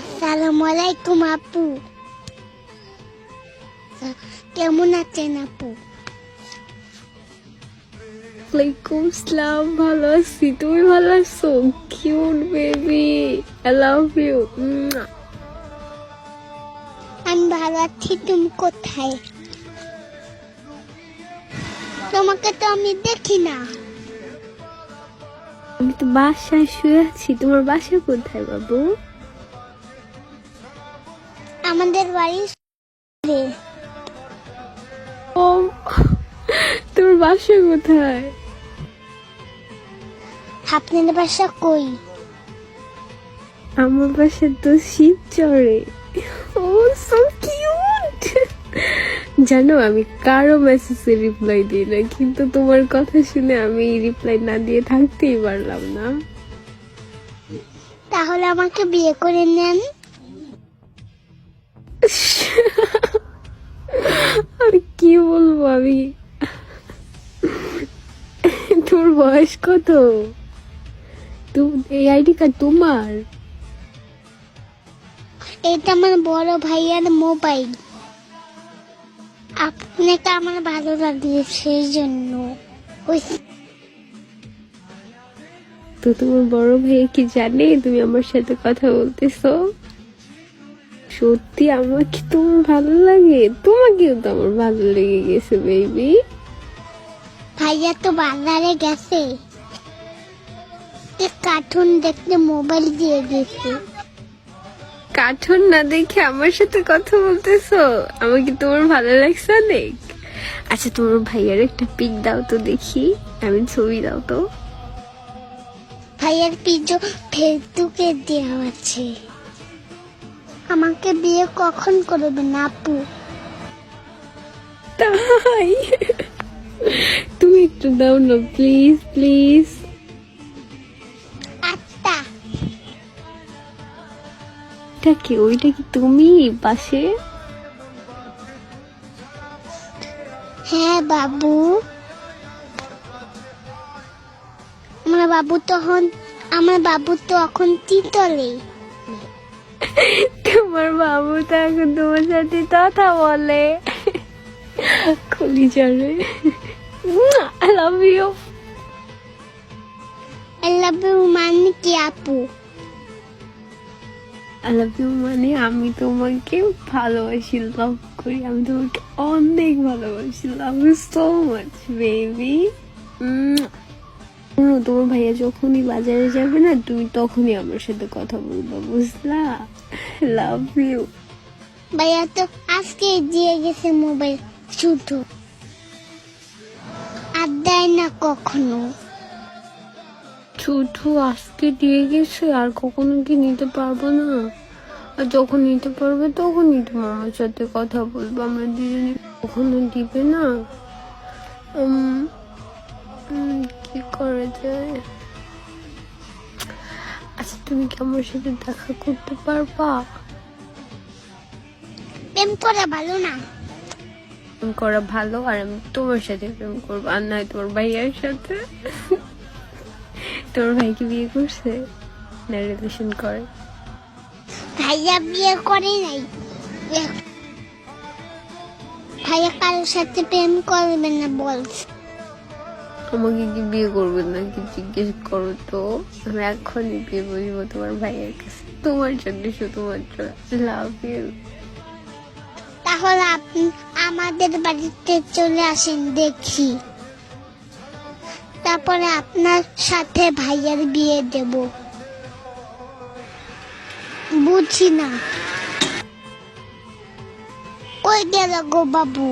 আসসালামু আলাইকুম আপু। কেমন আছেন আপু? ওয়ালাইকুম আসসালাম, ভালো আছি। তুমি ভালো আছো? Cute baby, I love you. আমি ভালো আছি। তুমি কোথায়? তোমাকে তো আমি দেখি না। আমি তো বাসায় শুয়ে আছি। তোমার বাসা কোথায় বাবু? আমাদের বাড়ি ও, তোমার বাসা কোথায়? আপনাদের বাসা কই? আমার বাসা তো শিবচরে। ও সো কিউট। জানো, আমি কারো মেসেজে রিপ্লাই দিই না, কিন্তু তোমার কথা শুনে আমি রিপ্লাই না দিয়ে থাকতেই পারলাম না। তাহলে আমাকে বিয়ে করে নেন। আমি কি বলবো, আমি তোর বয়স কত? এই আইডি কার্ড তোমার? এটা আমার বড় ভাইয়ার মোবাইল। আপনাকে আমার ভালো লাগে সেই জন্য। তো তোমার বড় ভাই কি জানে তুমি আমার সাথে কথা বলতেছো? সত্যি আমাকে তোমার ভালো লাগে? তোমাকেও তো আমার ভালো লেগে গেছে বেবি। ভাইয়া তো বাজারে গেছে, কার্টুন দেখতে মোবাইল দিয়ে গেছে। কার্টুন না দেখে আমার সাথে কথা বলতেছো? আমাকে তোমার ভালো লাগছে অনেক। আচ্ছা, তোমার ভাইয়ার একটা পিক দাও তো দেখি, আমি ছবি দাও তো। ভাইয়ার পিজো ফেসবুকে দেওয়া আছে। আমাকে বিয়ে কখন করবেন আপু? তাই? তুমি একটু দাও না প্লিজ প্লিজ। আচ্ছা। ওইটা কি তুমি পাশে? হ্যাঁ বাবু। আমার বাবু তো এখন তিতলে। তোমার বাবু তো এখন তোমার সাথে কথা বলে। খুলি যাবে। I love you. I love you মানে কি আপু? আই লাভ ইউ মানে আমি তোমাকে ভালোবাসি, লাভ করি। আমি তোমাকে অনেক ভালোবাসি। Love you so much baby. তোমার ভাইয়া যখনই বাজারে যাবে না, তুমি তখনই আমার সাথে কথা বলবা, বুঝলা? Love you. ভাইয়া তো আজকে দিয়ে গেছে মোবাইল, শুধু আর দেয় না কখনো। শুধু আজকে দিয়ে গেছে, আর কখনো কি নিতে পারবো না? আর যখন নিতে পারবে তখনই তোমার আমার সাথে কথা বলবো। আমরা দুজনে কখনো দিবে না। কি করা যায়? আচ্ছা, তুমি কি আমার সাথে দেখা করতে পারবা? প্রেম করা ভালো না। প্রেম করা ভালো, আর আমি তোমার সাথে প্রেম করবো, আর নয় তোমার ভাইয়ের সাথে। তোমার ভাই কি বিয়ে করছে না রিলেশন করে? ভাইয়া বিয়ে করে নাই। ভাইয়া কারোর সাথে প্রেম করবে না বলছে। আমাকে কি বিয়ে করবে নাকি জিজ্ঞেস করো তো। আমি এখনই বিয়ে বসবো তোমার ভাইয়ের কাছে, তোমার জন্য শুধুমাত্র। Love you. তাহলে আপনি আমাদের বাড়িতে চলে আসেন দেখি, তারপরে আপনার সাথে ভাইয়ার বিয়ে দেব। বুঝি না কই গেল গো বাবু?